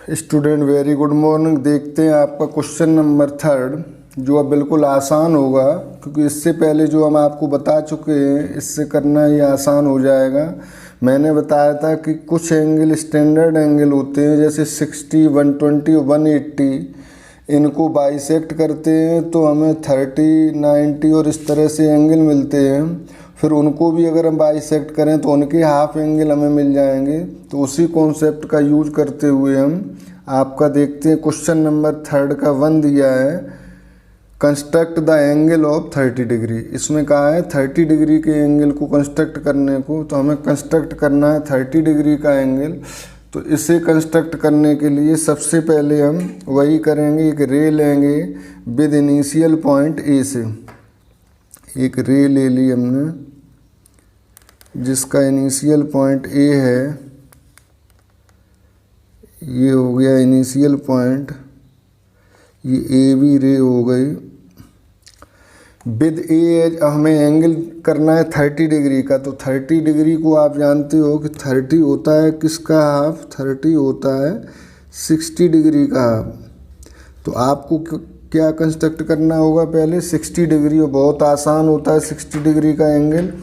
Student very good morning. देखते हैं आपका क्वेश्चन नंबर 3 जो अब बिल्कुल आसान होगा, क्योंकि इससे पहले जो हम आपको बता चुके हैं इससे करना ये आसान हो जाएगा। मैंने बताया था कि कुछ एंगल स्टैंडर्ड एंगल होते हैं, जैसे 60, 120 और 180, इनको बाइसेक्ट करते हैं तो हमें 30, 90 और इस तरह से एंगल मिलते हैं। फिर उनको भी अगर हम बाइसेक्ट करें तो उनके हाफ एंगल हमें मिल जाएंगे। तो उसी कॉन्सेप्ट का यूज करते हुए हम आपका देखते हैं क्वेश्चन नंबर 3 का 1 दिया है, construct the angle of 30 degree. इसमें कहा है 30 डिग्री के एंगल को कंस्ट्रक्ट करने को, तो हमें कंस्ट्रक्ट करना है 30 डिग्री का एंगल। तो इसे कंस्ट्रक्ट करने के लिए सबसे पहले हम वही करेंगे, एक रे लेंगे विद इनिशियल पॉइंट ए से। एक रे ले ली हमने जिसका इनिशियल पॉइंट ए है, ये हो गया इनिशियल पॉइंट, ये ए बी रे हो गई। विद ए एज हमें एंगल करना है 30 डिग्री का। तो 30 डिग्री को आप जानते हो कि 30 होता है किसका हाफ, 30 होता है 60 डिग्री का हाफ। तो आपको क्या कंस्ट्रक्ट करना होगा, पहले 60 डिग्री, और बहुत आसान होता है 60 डिग्री का एंगल।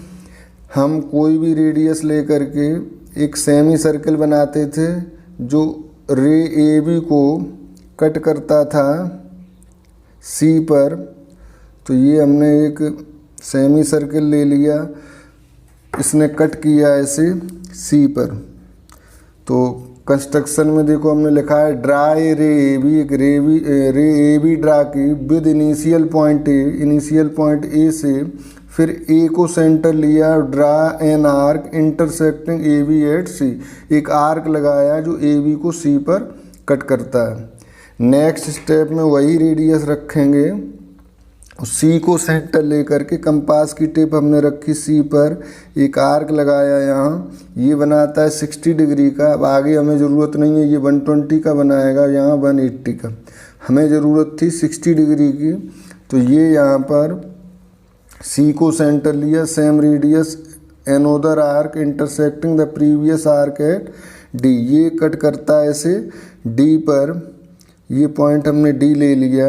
हम कोई भी रेडियस लेकर के एक सेमी सर्कल बनाते थे जो रे ए बी को कट करता था सी पर। तो ये हमने एक सेमी सर्कल ले लिया, इसने कट किया ऐसे सी पर। तो कंस्ट्रक्शन में देखो हमने लिखा है ड्रा रे ए बी, एक रे ए बी ड्रा की with initial point A, initial point A से फिर ए को सेंटर लिया, draw an arc intersecting A B at C, एक आर्क लगाया जो ए बी को सी पर कट करता है। नेक्स्ट स्टेप में वही रेडियस रखेंगे, सी को सेंटर लेकर के कंपास की टिप हमने रखी सी पर, एक आर्क लगाया यहाँ, ये बनाता है 60 डिग्री का। अब आगे हमें ज़रूरत नहीं है, ये 120 का बनाएगा, यहाँ 180 का। हमें ज़रूरत थी 60 डिग्री की। तो ये यहाँ पर सी को सेंटर लिया, same radius another arc intersecting the previous arc eight D, ये कट करता है ऐसे डी पर। ये पॉइंट हमने डी ले लिया।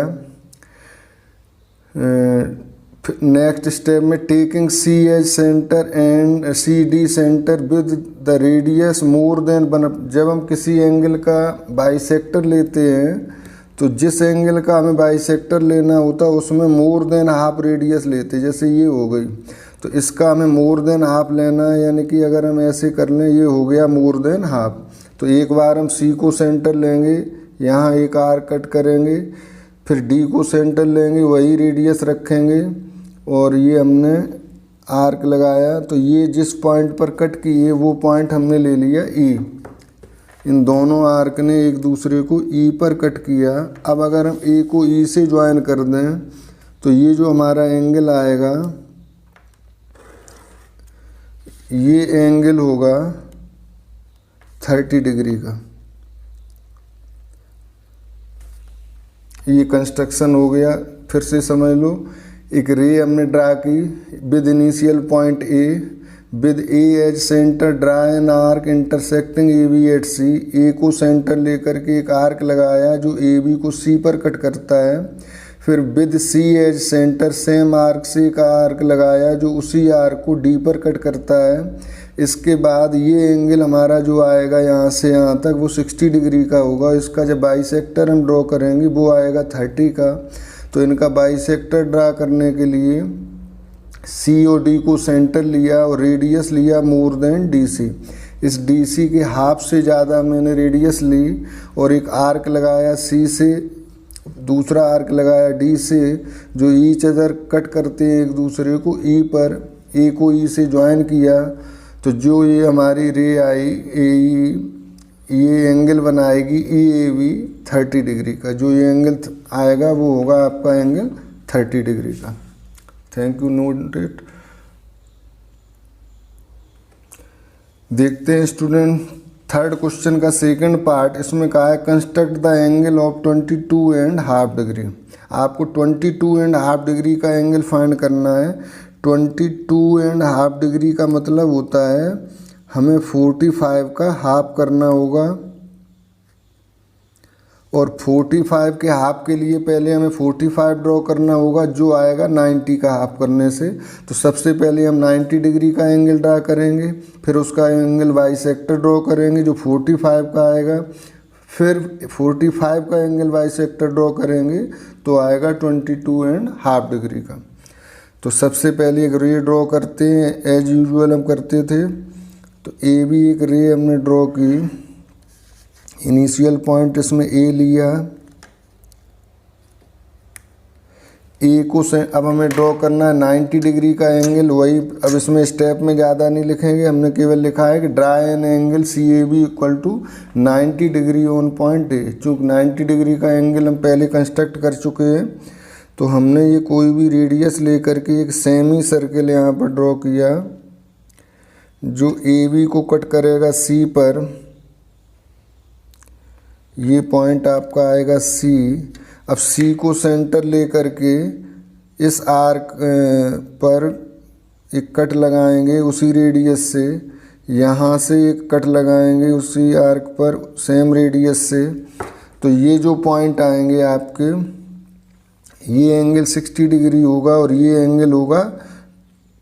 नेक्स्ट स्टेप में taking C as centre and C D centre with the radius more than 1। जब हम किसी एंगल का बाइसेक्टर लेते हैं तो जिस एंगल का हमें बाइसेक्टर लेना होता है उसमें मोर देन हाफ रेडियस लेते, जैसे ये हो गई। तो इसका हमें मोर देन हाफ लेना है, यानी कि अगर हम ऐसे कर लें ये हो गया मोर देन हाफ। तो एक बार हम सी को सेंटर लेंगे, यहाँ एक आर्क कट करेंगे, फिर डी को सेंटर लेंगे, वही रेडियस रखेंगे और ये हमने आर्क लगाया। तो ये जिस पॉइंट पर कट किए वो पॉइंट हमने ले लिया ई। इन दोनों आर्क ने एक दूसरे को ई पर कट किया। अब अगर हम ए को ई से ज्वाइन कर दें तो ये जो हमारा एंगल आएगा ये एंगल होगा 30 डिग्री का। ये कंस्ट्रक्शन हो गया। फिर से समझ लो, एक रे हमने ड्रा की with initial point A, with A as centre draw an arc intersecting A B at C, A को सेंटर लेकर के एक आर्क लगाया जो ए बी को सी पर कट करता है। फिर with C as centre same arc से एक आर्क लगाया जो उसी आर्क को डी पर कट करता है। इसके बाद ये एंगल हमारा जो आएगा यहाँ से यहाँ तक वो 60 डिग्री का होगा। इसका जब बाइसेक्टर हम ड्रॉ करेंगे वो आएगा 30 का। तो इनका बाइसेक्टर ड्रा करने के लिए सी और डी को सेंटर लिया और रेडियस लिया मोर देन डी सी। इस डी सी के हाफ से ज़्यादा मैंने रेडियस ली और एक आर्क लगाया सी से, दूसरा आर्क लगाया डी से, जो ईच अदर कट करते हैं एक दूसरे को ई पर। ए को ई से ज्वाइन किया तो जो ये हमारी रे आई ए ई, ये एंगल बनाएगी ई ए बी 30 डिग्री का। जो ये एंगल आएगा वो होगा आपका एंगल 30 डिग्री का। Thank you, note it. देखते हैं स्टूडेंट 3rd क्वेश्चन का सेकंड पार्ट। इसमें कहा है construct the angle of 22.5 degree. आपको 22.5 डिग्री का एंगल फाइंड करना है। 22.5 डिग्री का मतलब होता है हमें 45 का हाफ करना होगा और 45 के हाफ के लिए पहले हमें 45 ड्रॉ करना होगा, जो आएगा 90 का हाफ करने से। तो सबसे पहले हम 90 डिग्री का एंगल ड्रा करेंगे, फिर उसका एंगल बाइसेक्टर ड्रॉ करेंगे जो 45 का आएगा, फिर 45 का एंगल बाइसेक्टर ड्रॉ करेंगे तो आएगा 22.5 डिग्री का। तो सबसे पहले एक रे ड्रॉ करते हैं, एज यूजुअल हम करते थे। तो ए बी एक रे हमने ड्रॉ की, इनिशियल पॉइंट इसमें ए लिया, ए को से अब हमें ड्रॉ करना है 90 डिग्री का एंगल। वही अब इसमें स्टेप में ज़्यादा नहीं लिखेंगे, हमने केवल लिखा है कि draw an angle C A B equal to 90 degree on point A. चूँकि 90 डिग्री का एंगल हम पहले कंस्ट्रक्ट कर चुके हैं, तो हमने ये कोई भी रेडियस लेकर के एक सेमी सर्किल यहाँ पर ड्रॉ किया जो ए बी को कट करेगा सी पर। ये पॉइंट आपका आएगा सी। अब सी को सेंटर लेकर के इस आर्क पर एक कट लगाएंगे उसी रेडियस से, यहाँ से एक कट लगाएंगे उसी आर्क पर सेम रेडियस से। तो ये जो पॉइंट आएंगे आपके, ये एंगल 60 डिग्री होगा और ये एंगल होगा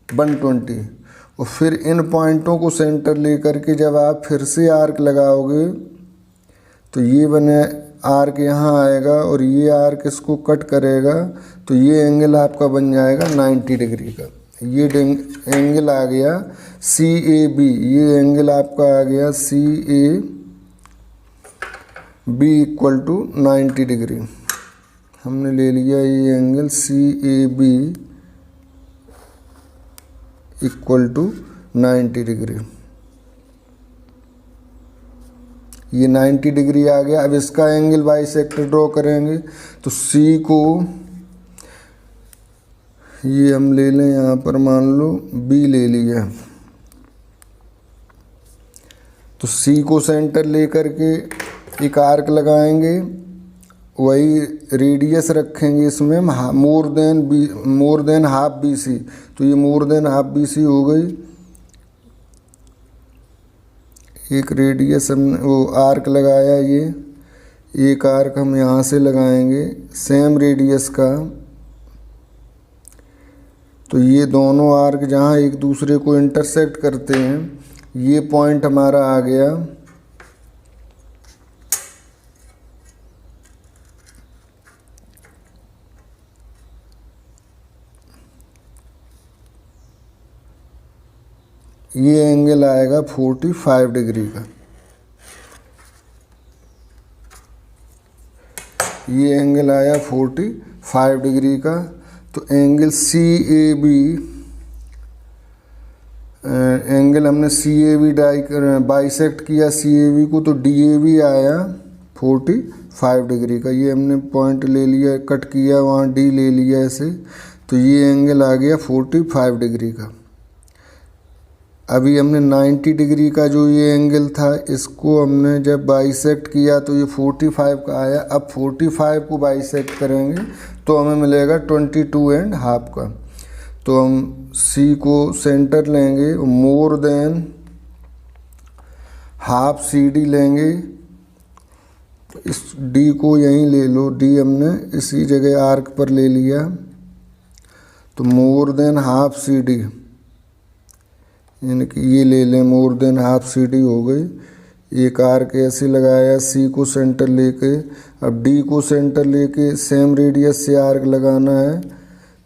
120। और फिर इन पॉइंटों को सेंटर लेकर के जब आप फिर से आर्क लगाओगे तो ये बने आर्क यहाँ आएगा और ये आर्क इसको कट करेगा, तो ये एंगल आपका बन जाएगा 90 डिग्री का। ये एंगल आ गया सी ए बी, ये एंगल आपका आ गया C A B equal to 90 degree. हमने ले लिया ये angle C A B equal to 90 degree. ये 90 डिग्री आ गया। अब इसका एंगल बाइसेक्टर ड्रॉ करेंगे। तो सी को ये हम ले लें, यहाँ पर मान लो बी ले लिया। तो सी को सेंटर लेकर के एक आर्क लगाएंगे, वही रेडियस रखेंगे इसमें more than half B C. तो ये more than half B C हो गई। एक रेडियस हमने वो आर्क लगाया, ये एक आर्क हम यहाँ से लगाएंगे सेम रेडियस का। तो ये दोनों आर्क जहाँ एक दूसरे को इंटरसेक्ट करते हैं, ये पॉइंट हमारा आ गया। ये एंगल आएगा 45 डिग्री का। ये एंगल आया 45 डिग्री का। तो angle C A B, angle हमने सी ए बी बाइसेक्ट किया सी ए बी को, तो डी ए बी आया 45 डिग्री का। ये हमने पॉइंट ले लिया, कट किया, वहाँ डी ले लिया ऐसे। तो ये एंगल आ गया 45 डिग्री का। अभी हमने 90 डिग्री का जो ये एंगल था, इसको हमने जब बाइसेक्ट किया तो ये 45 का आया। अब 45 को बाइसेक्ट करेंगे तो हमें मिलेगा 22.5 का। तो हम सी को सेंटर लेंगे, more than half C D लेंगे। इस डी को यहीं ले लो, डी हमने इसी जगह आर्क पर ले लिया। तो more than half C D, यानी कि ये ले लें, more than half C D हो गई। एक आर्क ऐसे लगाया सी को सेंटर लेके। अब डी को सेंटर लेके सेम रेडियस से आर्क लगाना है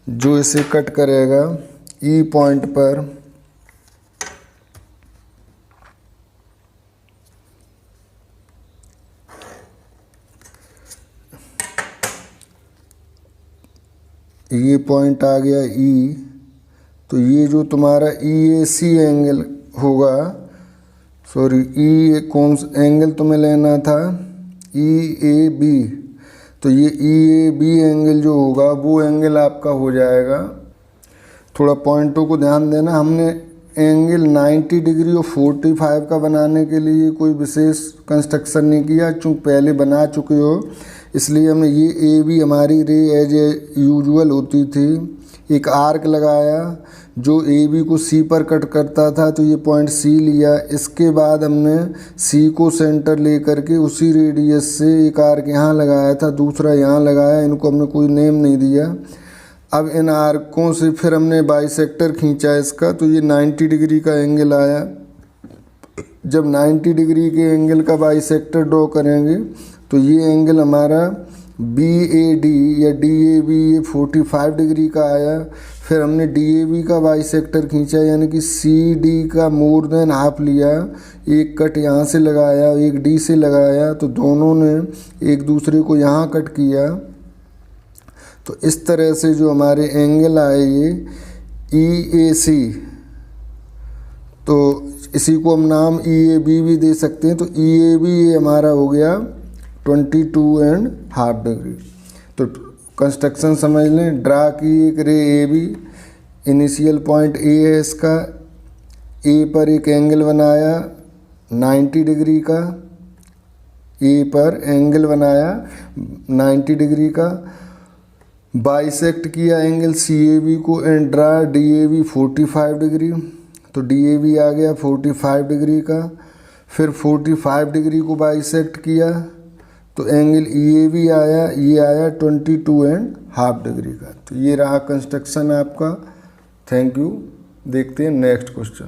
जो इसे कट करेगा ई पॉइंट पर। ये पॉइंट आ गया ई। तो ये जो तुम्हारा ई ए सी एंगल होगा, सॉरी ई कौन सा एंगल तुम्हें लेना था, ई ए बी। तो ये ई ए बी एंगल जो होगा वो एंगल आपका हो जाएगा। थोड़ा पॉइंटों को ध्यान देना, हमने एंगल 90 डिग्री और 45 का बनाने के लिए कोई विशेष कंस्ट्रक्शन नहीं किया, चूँकि पहले बना चुके हो, इसलिए हमने ये ए बी हमारी रे एज यूजुअल होती थी। एक आर्क लगाया जो ए बी को सी पर कट करता था, तो ये पॉइंट सी लिया। इसके बाद हमने सी को सेंटर ले करके उसी रेडियस से एक आर्क यहाँ लगाया था, दूसरा यहाँ लगाया, इनको हमने कोई नेम नहीं दिया। अब इन आर्कों से फिर हमने बाइसेक्टर खींचा इसका, तो ये 90 डिग्री का एंगल आया। जब 90 डिग्री के एंगल का बाइसेक्टर ड्रॉ करेंगे तो ये एंगल हमारा BAD या DAB ये 45 डिग्री का आया। फिर हमने DAB का बाइसेक्टर खींचा, यानी कि CD का मोर देन हाफ लिया, एक कट यहाँ से लगाया, एक D से लगाया, तो दोनों ने एक दूसरे को यहाँ कट किया। तो इस तरह से जो हमारे एंगल आए ये EAC, तो इसी को हम नाम EAB भी दे सकते हैं। तो EAB ये हमारा हो गया 22.5 डिग्री। तो कंस्ट्रक्शन समझ लें, ड्रा की एक रे AB, इनिशियल पॉइंट A है इसका, A पर एक एंगल बनाया 90 डिग्री का, A पर एंगल बनाया 90 डिग्री का, बाइसेक्ट किया एंगल CAB को एंड ड्रा DAB 45 डिग्री। तो DAB आ गया 45 डिग्री का। फिर 45 डिग्री को बाइसेक्ट किया तो एंगल EAB आया, ये आया 22.5 डिग्री का। तो ये रहा कंस्ट्रक्शन आपका। Thank you. देखते हैं नेक्स्ट क्वेश्चन।